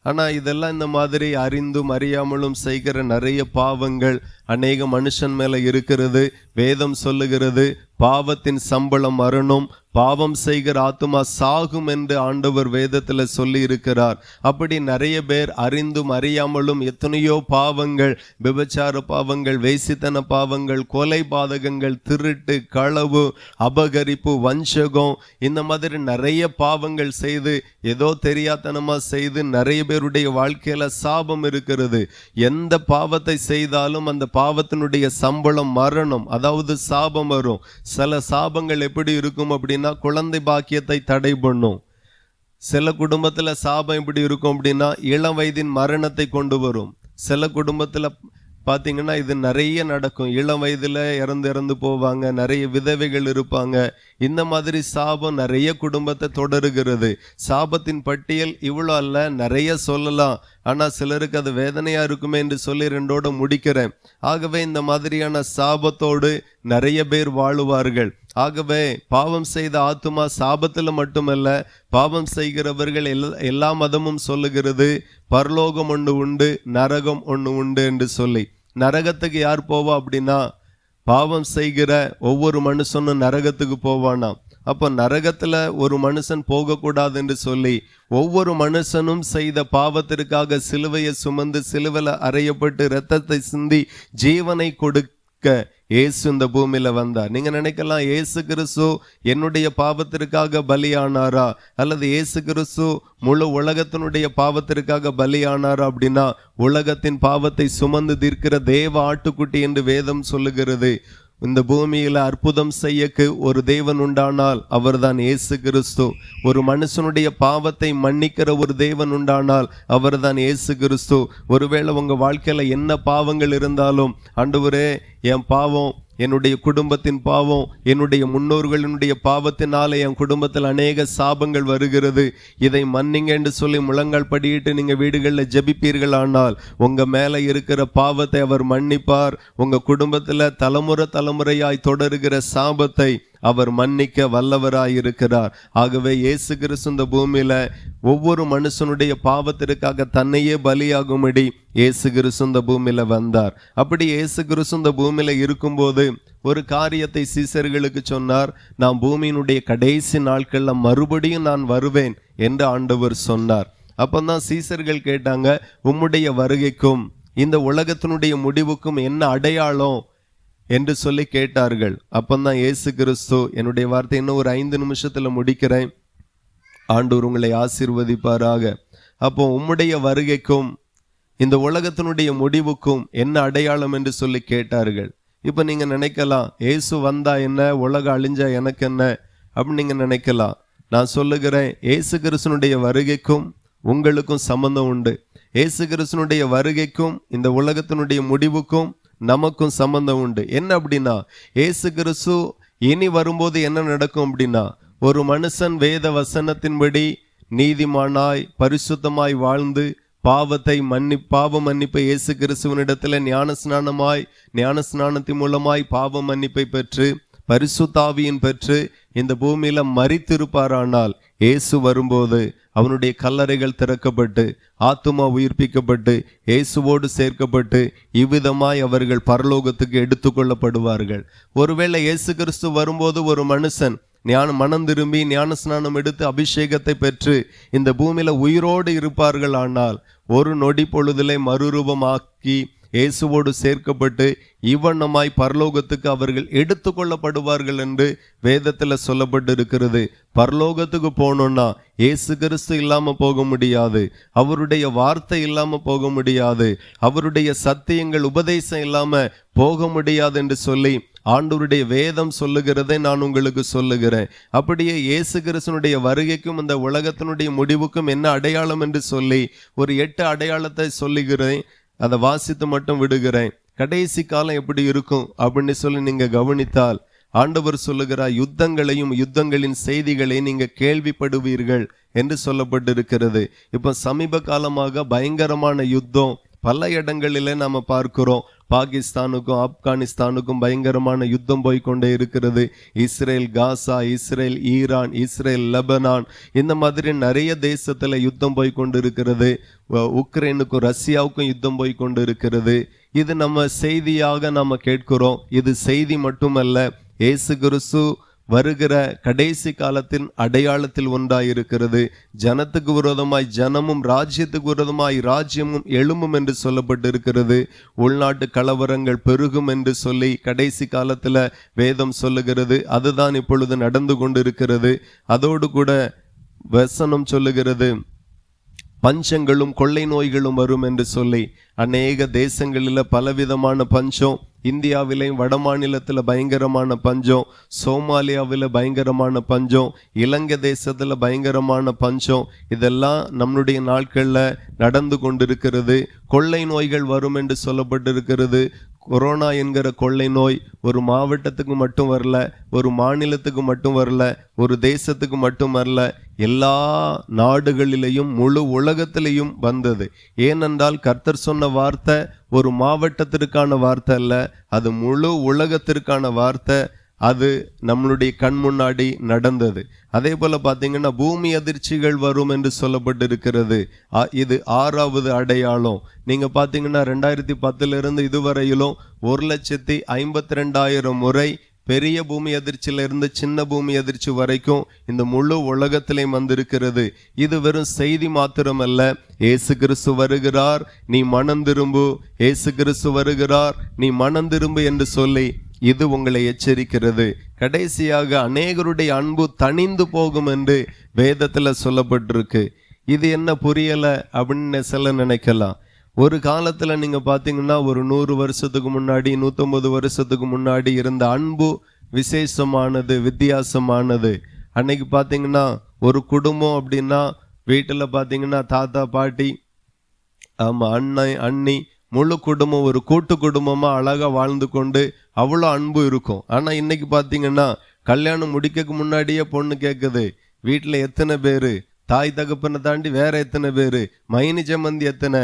ஆனா இதெல்லாம் இந்த மாதிரி அறிந்தும் அறியாமலும் செய்கிற நிறைய பாவங்கள் அநேக மனுஷன் மேல இருக்கிறது. வேதம் சொல்லுகிறது, பாவத்தின் சம்பளம் மரணம், பாவம் செய்கிற ஆத்துமா சாகும் என்று ஆண்டவர் வேதத்துல சொல்லி இருக்கிறார். அப்படி நிறைய பேர் அறிந்தும் அறியாமலும் எத்தனையோ பாவங்கள், விபச்சார பாவங்கள், வேசித்தன பாவங்கள், கொலை பாதகங்கள், திருட்டு, களவு, அபகரிப்பு, வஞ்சகம், இந்த மாதிரி நிறைய பாவங்கள் செய்து, ஏதோ தெரியாதனமா செய்து நிறைய பேருடைய வாழ்க்கையில சாபம் இருக்கிறது. எந்த பாவத்தை செய்தாலும் அந்த பாவத்தினுடைய சம்பளம் மரணம், அதாவது சாபம் வரும். சில சாபங்கள் எப்படி இருக்கும் அப்படின்னா, குழந்தை பாக்கியத்தை தடை பண்ணும். சில குடும்பத்துல சாபம் எப்படி இருக்கும் அப்படின்னா, இளம் வயதின் மரணத்தை கொண்டு வரும். சில குடும்பத்துல பாத்தீங்கன்னா இது நிறைய நடக்கும். இளம் வயதுல இறந்து போவாங்க, நிறைய விதவைகள் இருப்பாங்க. இந்த மாதிரி சாபம் நிறைய குடும்பத்தை தொடருகிறது. சாபத்தின் பட்டியல் இவ்வளோ அல்ல, நிறைய சொல்லலாம். ஆனா சிலருக்கு அது வேதனையா இருக்குமே என்று சொல்லி 2ஓட முடிக்கிறேன். ஆகவே இந்த மாதிரியான சாபத்தோடு நிறைய பேர் வாழுவார்கள். ஆகவே பாவம் செய்த ஆத்துமா சாபத்துல மட்டுமல்ல, பாவம் செய்கிறவர்கள் எல்லா மதமும் சொல்லுகிறது பரலோகம் ஒன்று உண்டு, நரகம் ஒன்று உண்டு என்று சொல்லி. நரகத்துக்கு யார் போவா அப்படின்னா, பாவம் செய்கிற ஒவ்வொரு மனுஷனும் நரகத்துக்கு போவானா. அப்போ நரகத்துல ஒரு மனுஷன் போகக்கூடாது என்று சொல்லி ஒவ்வொரு மனுஷனும் செய்த பாவத்திற்காக சிலுவையை சுமந்து சிலுவையில் அறையப்பட்டு இரத்தத்தை சிந்தி ஜீவனை கொடுக்க இயேசு இந்த பூமியில வந்தார். நீங்க நினைக்கலாம், இயேசு கிறிஸ்து என்னுடைய பாவத்திற்காக பலியானாரா, அல்லது இயேசு கிறிஸ்து முழு உலகத்தினுடைய பாவத்திற்காக பலியானாரா அப்படின்னா, உலகத்தின் பாவத்தை சுமந்து தீர்க்கிற தேவ ஆட்டுக்குட்டி என்று வேதம் சொல்லுகிறது. இந்த பூமியில அற்புதம் செய்யக்கு ஒரு தேவன் உண்டானால் அவர்தான் இயேசு கிறிஸ்து. ஒரு மனுஷனுடைய பாவத்தை மன்னிக்கிற ஒரு தேவன் உண்டானால் அவர்தான் இயேசு கிறிஸ்து. ஒருவேளை உங்க வாழ்க்கையில என்ன பாவங்கள் இருந்தாலும், ஆண்டவரே என் பாவம், என்னுடைய குடும்பத்தின் பாவம், என்னுடைய முன்னோர்களினுடைய பாவத்தினால என் குடும்பத்தில் அநேக சாபங்கள் வருகிறது, இதை மன்னிங்க என்று சொல்லி முழங்கால் படியிட்டு நீங்க வீடுகளில் ஜெபிப்பீர்கள் ஆனால் உங்க மேல இருக்கிற பாவத்தை அவர் மன்னிப்பார். உங்க குடும்பத்துல தலைமுறையாய் தொடருகிற சாபத்தை அவர் மன்னிக்க வல்லவராயிருக்கிறார். ஆகவே இயேசு கிறிஸ்து இந்த பூமியில ஒவ்வொரு மனுஷனுடைய பாவத்திற்காக தன்னையே பலியாகும்படி இயேசு கிறிஸ்து இந்த பூமியில வந்தார். அப்படி இயேசு கிறிஸ்து இந்த பூமியில இருக்கும்போது ஒரு காரியத்தை சீசர்களுக்கு சொன்னார். நான் பூமியினுடைய கடைசி நாட்கள்ல மறுபடியும் நான் வருவேன் என்று ஆண்டவர் சொன்னார். அப்பதான் சீசர்கள் கேட்டாங்க, உம்முடைய வருகைக்கும் இந்த உலகத்தினுடைய முடிவுக்கும் என்ன அடையாளம் என்று சொல்லி கேட்டார்கள். அப்பந்தான் இயேசு கிறிஸ்து, என்னுடைய வார்த்தை இன்னும் ஒரு 5 நிமிஷத்துல முடிக்கிறேன், ஆண்டவர் உங்களை ஆசீர்வதிப்பாராக. அப்போ உம்முடைய வருகைக்கும் இந்த உலகத்தினுடைய முடிவுக்கும் என்ன அடையாளம் என்று சொல்லி கேட்டார்கள். இப்ப நீங்க நினைக்கலாம், இயேசு வந்தா என்ன, உலகம் அழிஞ்சா எனக்கு என்ன அப்படின்னு நீங்க நினைக்கலாம். நான் சொல்லுகிறேன், இயேசு கிறிஸ்துனுடைய வருகைக்கும் உங்களுக்கும் சம்பந்தம் உண்டு. இயேசு கிறிஸ்துனுடைய வருகைக்கும் இந்த உலகத்தினுடைய முடிவுக்கும் நமக்கும் சம்பந்தம் உண்டு. என்ன அப்படின்னா, இயேசு கிறிஸ்து இனி வரும்போது என்ன நடக்கும் அப்படின்னா, ஒரு மனுஷன் வேத வசனத்தின்படி நீதிமானாய் பரிசுத்தமாய் வாழ்ந்து பாவ மன்னிப்பை இயேசு கிறிஸ்துவனிடத்தில் ஞானஸ்நானத்தின் மூலமாய் பாவ மன்னிப்பை பெற்று பரிசுத்தாவியின் பெற்று இந்த பூமியில மரித்திருப்பாரானால், இயேசு வரும்போது அவனுடைய கல்லறைகள் திறக்கப்பட்டு ஆத்துமா உயிர்ப்பிக்கப்பட்டு இயேசுவோடு சேர்க்கப்பட்டு இவ்விதமாய் அவர்கள் பரலோகத்துக்கு எடுத்துக்கொள்ளப்படுவார்கள். ஒருவேளை இயேசு கிறிஸ்து வரும்போது ஒரு மனுஷன் மனம் திரும்பி ஞானஸ்நானம் எடுத்து அபிஷேகத்தை பெற்று இந்த பூமியில உயிரோடு இருப்பார்கள், ஆனால் ஒரு நொடி பொழுதிலே மறுரூபமாக்கி இயேசுவோடு சேர்க்கப்பட்டு இவ்வண்ணமாய் பரலோகத்துக்கு அவர்கள் எடுத்துக்கொள்ளப்படுவார்கள் என்று வேதத்தில் சொல்லப்பட்டு இருக்கிறது. பரலோகத்துக்கு போனோம்னா இயேசு கிறிஸ்து இல்லாம போக முடியாது, அவருடைய வார்த்தை இல்லாம போக முடியாது, அவருடைய சத்தியங்கள் உபதேசம் இல்லாம போக முடியாது என்று சொல்லி ஆண்டவருடைய வேதம் சொல்லுகிறதை நான் உங்களுக்கு சொல்லுகிறேன். அப்படியே இயேசு கிறிஸ்துனுடைய வருகைக்கும் இந்த உலகத்தினுடைய முடிவுக்கும் என்ன அடையாளம் என்று சொல்லி ஒரு 8 அடையாளத்தை சொல்லுகிறேன். அதை வாசித்து மட்டும் விடுகிறேன். கடைசி காலம் எப்படி இருக்கும் அப்படின்னு சொல்லி நீங்க கவனித்தால், ஆண்டவர் சொல்லுகிறார், யுத்தங்களின் செய்திகளை நீங்க கேள்விப்படுவீர்கள் என்று சொல்லப்பட்டிருக்கிறது. இப்ப சமீப காலமாக பயங்கரமான யுத்தம் பல இடங்களிலே நாம பார்க்கிறோம். பாகிஸ்தானுக்கும் ஆப்கானிஸ்தானுக்கும் பயங்கரமான யுத்தம் போய்கொண்டே இருக்கிறது. Israel Gaza, Israel Iran, Israel Lebanon, இந்த மாதிரி நிறைய தேசத்துல யுத்தம் போய்கொண்டு இருக்கிறது. உக்ரைனுக்கும் ரஷ்யாவுக்கும் யுத்தம் போய்கொண்டு இருக்கிறது. இது நம்ம செய்தியாக நாம கேட்கிறோம். இது செய்தி மட்டுமல்ல, இயேசு கிறிஸ்து வருகிற கடைசி காலத்தின் அடையாளத்தில் ஒன்றாயிருக்கிறது. ஜனத்துக்கு விரோதமாய் ஜனமும் ராஜ்யத்துக்கு விரோதமாய் ராஜ்யமும் எழும்பும் என்று சொல்லப்பட்டிருக்கிறது. உள்நாட்டு கலவரங்கள் பெருகும் என்று சொல்லி கடைசி காலத்துல வேதம் சொல்லுகிறது. அதுதான் இப்பொழுது நடந்து கொண்டிருக்கிறது. அதோடு கூட வசனம் சொல்லுகிறது, பஞ்சங்களும் கொள்ளை நோய்களும் வரும் என்று சொல்லி. அநேக தேசங்களில் பலவிதமான பஞ்சம். இந்தியாவிலையும் வட மாநிலத்தில் பயங்கரமான பஞ்சம், சோமாலியாவில் பயங்கரமான பஞ்சம், இலங்கை தேசத்தில் பயங்கரமான பஞ்சம். இதெல்லாம் நம்முடைய நாட்களில் நடந்து கொண்டிருக்கிறது. கொள்ளை நோய்கள் வரும் என்று சொல்லப்பட்டிருக்கிறது. கொரோனா என்கிற கொள்ளை நோய் ஒரு மாவட்டத்துக்கு மட்டும் வரல, ஒரு மாநிலத்துக்கு மட்டும் வரல, ஒரு தேசத்துக்கு மட்டும் வரல, எல்லா நாடுகளிலேயும் முழு உலகத்திலையும் வந்தது. ஏனென்றால் கர்த்தர் சொன்ன வார்த்தை ஒரு மாவட்டத்திற்கான வார்த்தை அல்ல, அது முழு உலகத்திற்கான வார்த்தை. அது நம்மளுடைய கண் முன்னாடி நடந்தது. அதே போல பார்த்தீங்கன்னா பூமி அதிர்ச்சிகள் வரும் என்று சொல்லப்பட்டிருக்கிறது. இது 6வது அடையாளம். நீங்க பார்த்தீங்கன்னா 2010 இதுவரையிலும் 1,52,000 முறை பெரிய பூமி அதிர்ச்சியிலிருந்து சின்ன பூமி அதிர்ச்சி வரைக்கும் இந்த முழு உலகத்திலையும் வந்திருக்கிறது. இது வெறும் செய்தி மாத்திரமல்ல, இயேசு கிறிஸ்து வருகிறார், நீ மனம் திரும்பு, இயேசு கிறிஸ்து வருகிறார், நீ மனம் திரும்பு என்று சொல்லி இது உங்களை எச்சரிக்கிறது. கடைசியாக அநேகருடைய அன்பு தணிந்து போகும் என்று வேதத்துல சொல்லப்பட்டிருக்கு. இது என்ன புரியல அப்படின்னு சில நினைக்கலாம். ஒரு காலத்துல நீங்க பாத்தீங்கன்னா ஒரு 100 வருஷத்துக்கு முன்னாடி 150 வருஷத்துக்கு முன்னாடி இருந்த அன்பு விசேஷமானது, வித்தியாசமானது. அன்னைக்கு பாத்தீங்கன்னா ஒரு குடும்பம் அப்படின்னா வீட்டுல பாத்தீங்கன்னா தாத்தா பாட்டி, ஆமா அண்ணன் அண்ணி, முழு குடும்பம் ஒரு கூட்டு குடும்பமா அழகா வாழ்ந்து கொண்டு அவ்வளோ அன்பு இருக்கும். ஆனா இன்னைக்கு பாத்தீங்கன்னா கல்யாணம் முடிக்க முன்னாடியே பொண்ணு கேட்குது, வீட்டுல எத்தனை பேரு, தாய் தகப்பனை தாண்டி வேற எத்தனை பேரு, மைனி சம்மந்தி எத்தனை,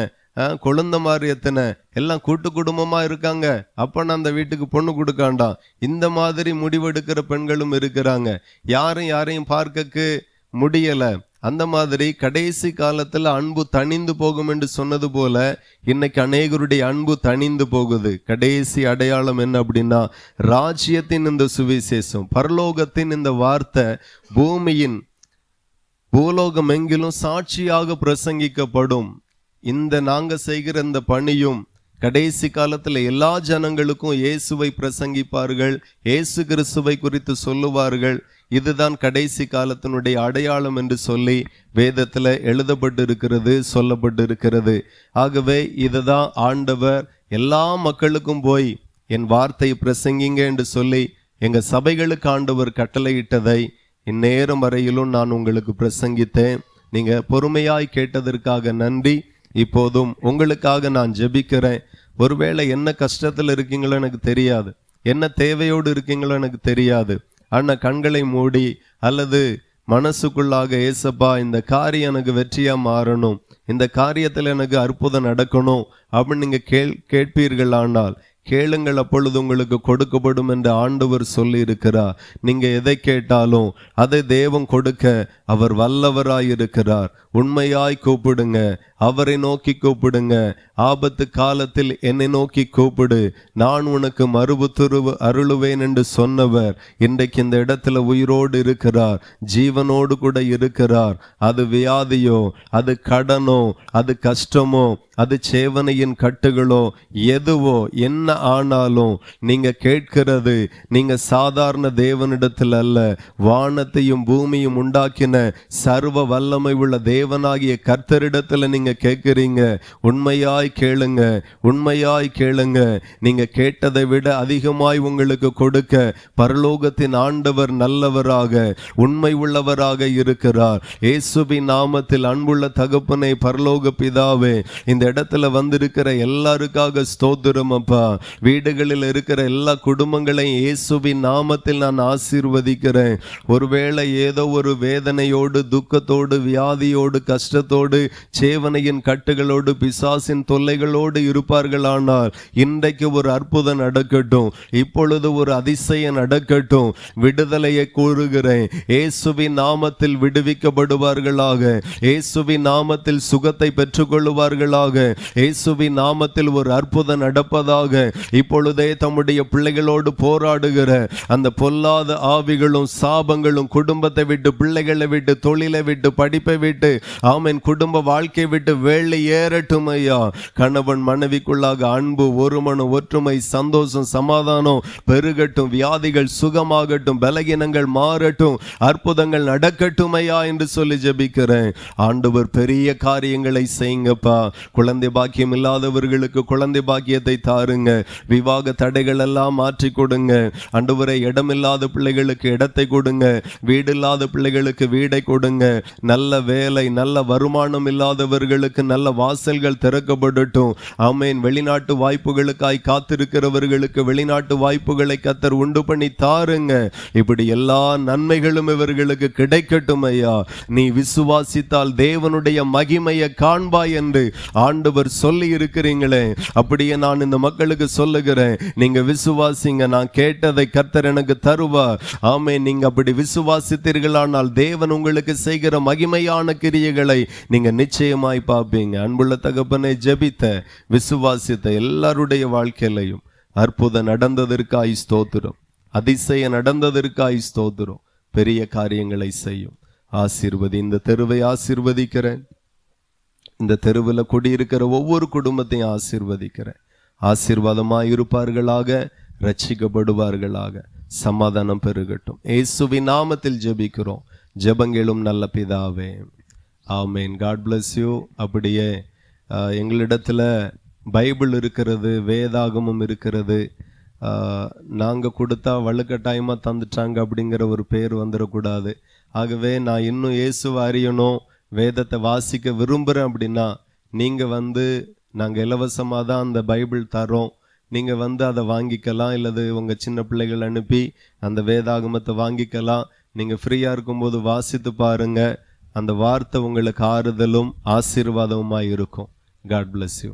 குழந்தைமாறு எத்தனை, எல்லாம் கூட்டு குடும்பமா இருக்காங்க, அப்ப நான் அந்த வீட்டுக்கு பொண்ணு கொடுக்காண்டாம். இந்த மாதிரி முடிவெடுக்கிற பெண்களும் இருக்கிறாங்க. யாரையும் பார்க்கக்கு முடியல. அந்த மாதிரி கடைசி காலத்துல அன்பு தணிந்து போகும் என்று சொன்னது போல இன்னைக்கு அநேகருடைய அன்பு தணிந்து போகுது. கடைசி அடையாளம் என்ன அப்படின்னா, ராஜ்யத்தின் இந்த சுவிசேஷம், பரலோகத்தின் இந்த வார்த்தை பூலோகம் எங்கிலும் சாட்சியாக பிரசங்கிக்கப்படும். நாங்க செய்கிற இந்த பணியும் கடைசி காலத்துல எல்லா ஜனங்களுக்கும் இயேசுவை பிரசங்கிப்பார்கள், இயேசு கிறிஸ்துவை குறித்து சொல்லுவார்கள். இதுதான் கடைசி காலத்தினுடைய அடையாளம் என்று சொல்லி வேதத்துல எழுதப்பட்டு இருக்கிறது, சொல்லப்பட்டு இருக்கிறது. ஆகவே இதுதான் ஆண்டவர் எல்லா மக்களுக்கும் போய் என் வார்த்தையை பிரசங்கிங்க என்று சொல்லி எங்க சபைகளுக்கு ஆண்டவர் கட்டளையிட்டதை இந்நேரம் வரையிலும் நான் உங்களுக்கு பிரசங்கித்தேன். நீங்க பொறுமையாய் கேட்டதற்காக நன்றி. இப்போதும் உங்களுக்காக நான் ஜெபிக்கிறேன். ஒருவேளை என்ன கஷ்டத்தில் இருக்கீங்களோ எனக்கு தெரியாது, என்ன தேவையோடு இருக்கீங்களோ எனக்கு தெரியாது. ஆனா கண்களை மூடி அல்லது மனசுக்குள்ளாக, ஏசப்பா இந்த காரியம் எனக்கு வெற்றியா மாறணும், இந்த காரியத்தில் எனக்கு அற்புதம் நடக்கணும் அப்படின்னு நீங்க கேட்பீர்களானால் கேளுங்கள், அப்பொழுது உங்களுக்கு கொடுக்கப்படும் என்று ஆண்டவர் சொல்லி இருக்கிறார். நீங்க எதை கேட்டாலும் அதை தேவன் கொடுக்க அவர் வல்லவராய் இருக்கிறார். உண்மையாய் கூப்பிடுங்க, அவரை நோக்கி கூப்பிடுங்க. ஆபத்து காலத்தில் என்னை நோக்கி கூப்பிடு, நான் உனக்கு மறுபுத்துருவு அருளுவேன் என்று சொன்னவர் இன்றைக்கு இந்த இடத்துல உயிரோடு இருக்கிறார், ஜீவனோடு கூட இருக்கிறார். அது வியாதியோ, அது கடனோ, அது கஷ்டமோ, அது சேவனையின் கட்டுகளோ, எதுவோ என்ன ஆனாலும் நீங்க கேட்கிறது நீங்க சாதாரண தேவனிடத்தில் அல்ல, வானத்தையும் பூமியும் உண்டாக்கின சர்வ வல்லமை உள்ள தேவனாகிய கர்த்தரிடத்துல நீங்க கேட்கிறீங்க. உண்மையாய் கேளுங்க, உண்மையாய் கேளுங்க. நீங்க கேட்டதை விட அதிகமாய் உங்களுக்கு கொடுக்க பரலோகத்தின் ஆண்டவர் நல்லவராக உண்மை உள்ளவராக இருக்கிறார். இயேசுவின் நாமத்தில் அன்புள்ள தகப்பனே, பரலோக பிதாவே, இந்த இடத்துல வந்திருக்கிற எல்லாருக்காக ஸ்தோத்திரம் அப்பா. வீடுகளில் இருக்கிற எல்லா குடும்பங்களையும் இயேசுவின் நாமத்தில் நான் ஆசீர்வதிக்கிறேன். ஒருவேளை ஏதோ ஒரு வேதனையோடு, துக்கத்தோடு, வியாதியோடு, கஷ்டத்தோடு, சேவனையின் கட்டுகளோடு, பிசாசின் தொல்லைகளோடு இருப்பார்களானால் இன்றைக்கு ஒரு அற்புதம் நடக்கட்டும், இப்பொழுது ஒரு அதிசயம் நடக்கட்டும். விடுதலையை கூறுகிறேன். இயேசுவின் நாமத்தில் விடுவிக்கப்படுவார்களாக, இயேசுவின் நாமத்தில் சுகத்தை பெற்றுக்கொள்வார்களாக, இயேசுவின் நாமத்தில் ஒரு அற்புதம் நடப்பதாக. இப்பொழுதே தம்முடைய பிள்ளைகளோடு போராடுகிற அந்த பொல்லாத ஆவிகளும் சாபங்களும் குடும்பத்தை விட்டு, பிள்ளைகளை விட்டு, தொழிலை விட்டு, படிப்பை விட்டு, ஆமென், குடும்ப வாழ்க்கை விட்டு வெளியே ஏறட்டும் ஐயா. கணவன் மனைவிக்குள்ளாக அன்பு, ஒருமனம், ஒற்றுமை, சந்தோஷம், சமாதானம் பெருகட்டும். வியாதிகள் சுகமாகட்டும், பலகீனங்கள் மாறட்டும், அற்புதங்கள் நடக்கட்டும் ஐயா என்று சொல்லி ஜெபிக்கிறேன். ஆண்டவர் பெரிய காரியங்களை செய்யுங்கப்பா. குழந்தை பாக்கியம் இல்லாதவர்களுக்கு குழந்தை பாக்கியத்தை தாருங்க. விவாக தடைகள் எல்லாம் மாற்றி கொடுங்க. ஆண்டவரே, இடமில்லாத பிள்ளைகளுக்கு இடத்தை கொடுங்க, வீடு இல்லாத பிள்ளைகளுக்கு வீடை கொடுங்க. நல்ல வேலை, நல்ல வருமானம் இல்லாதவர்களுக்கு நல்ல வாசல்கள் திறக்கப்படட்டும். ஆமென். வெளிநாட்டு வாய்ப்புகளுக்காய் காத்திருக்கிறவர்களுக்கு வெளிநாட்டு வாய்ப்புகளை கர்த்தர் உண்டு பண்ணி தாருங்க. இப்படி எல்லா நன்மைகளும் இவர்களுக்கு கிடைக்கட்டும் ஐயா. நீ விசுவாசித்தால் தேவனுடைய மகிமையை காண்பாய் என்று ஆண்டவர் சொல்லி இருக்கிறீங்களே, அப்படியே நான் இந்த மக்களுக்கு சொல்லுகிறேன். நீங்க விசுவாசிங்க, நான் கேட்டதை கர்த்தர் எனக்கு தருவார். ஆமென். நீங்க அப்படி விசுவாசித்தீர்களானால் தேவன் உங்களுக்கு செய்கிற மகிமையான கிரியைகளை நீங்க நிச்சயமாய் பார்ப்பீங்க. அன்புள்ள தகப்பனை, ஜெபித்த விசுவாசித்த எல்லாருடைய வாழ்க்கையிலையும் அற்புதம் நடந்ததற்காய் ஸ்தோத்திரம், அதிசயம் நடந்ததற்காய் ஸ்தோத்திரம். பெரிய காரியங்களை செய்யும். ஆசீர்வதி. இந்த தெருவை ஆசீர்வதிக்கிறேன். இந்த தெருவில் குடியிருக்கிற ஒவ்வொரு குடும்பத்தையும் ஆசீர்வதிக்கிறேன். ஆசீர்வாதமாய் இருப்பார்களாக, ரட்சிக்கப்படுவார்களாக, சமாதானம் பெருகட்டும். இயேசுவின் நாமத்தில் ஜெபிக்கிறோம். ஜெபங்களும் நல்ல பிதாவே, ஆமென். God bless you. அப்படியே எங்களிடத்துல பைபிள் இருக்கிறது, வேதாகமும் இருக்கிறது. நாங்கள் கொடுத்தா வலுக்கட்டாயமாக தந்துட்டாங்க அப்படிங்கிற ஒரு பேர் வந்துடக்கூடாது. ஆகவே நான் இன்னும் இயேசுவை அறியணும், வேதத்தை வாசிக்க விரும்புகிறேன் அப்படின்னா நீங்கள் நாங்கள் இலவசமாக தான் அந்த பைபிள் தரோம். நீங்கள் அதை வாங்கிக்கலாம், இல்லது உங்கள் சின்ன பிள்ளைகள் அனுப்பி அந்த வேதாகமத்தை வாங்கிக்கலாம். நீங்கள் ஃப்ரீயாக இருக்கும்போது வாசித்து பாருங்கள். அந்த வார்த்தை உங்களுக்கு ஆறுதலும் ஆசீர்வாதமுமாக இருக்கும். God bless you.